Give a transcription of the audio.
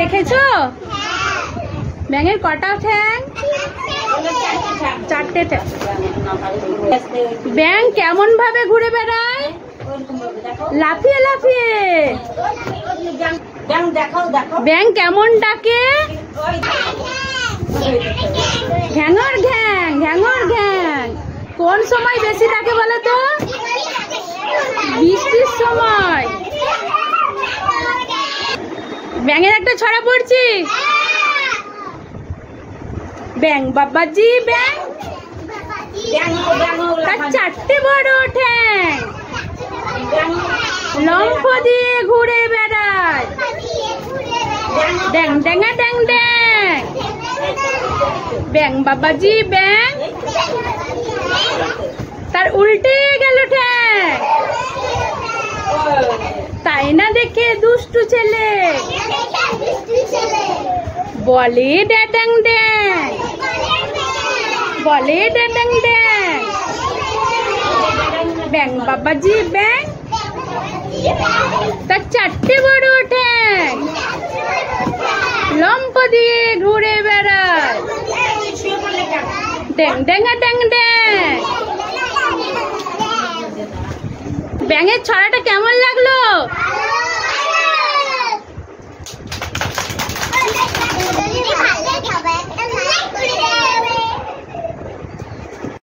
দেখেছো? ব্যাঙের কটা ঠ্যাং? 4টে ঠ্যাং। ব্যাঙ কেমন ভাবে ঘুরে বেড়ায়? লাফিয়ে লাফিয়ে। ব্যাঙ কেমন ডাকে? ঘ্যাঙর ঘ্যাং, ঘ্যাঙর ঘ্যাং। কোন সময় বেশি ডাকে বলো তো? বৃষ্টির সময়। ব্যাঙের একটা ছড়া পড়ছি। ব্যাঙ বাবাজি ব্যাঙ, তার 4টে বড় ঠ্যাং, লম্ফ দিয়ে ঘুরে বেড়ায়। ড্যাং ড্যাঙা ড্যাং ড্যাং। ব্যাঙ বাবাজি ব্যাঙ, তার উল্টে গেল ঠ্যাং। তাই না দেখে দুষ্টু ছেলে বলে ড্যাং ড্যাং, বলে ড্যাং ড্যাং। ব্যাঙ বাবাজি ব্যাঙ, তার 4টে বড় ঠ্যাং, লম্ফ দিয়ে ঘুরে বেড়ায়। ড্যাং ড্যাঙা ড্যাং ড্যাং। ব্যাঙের ছড়াটা কেমন লাগলো?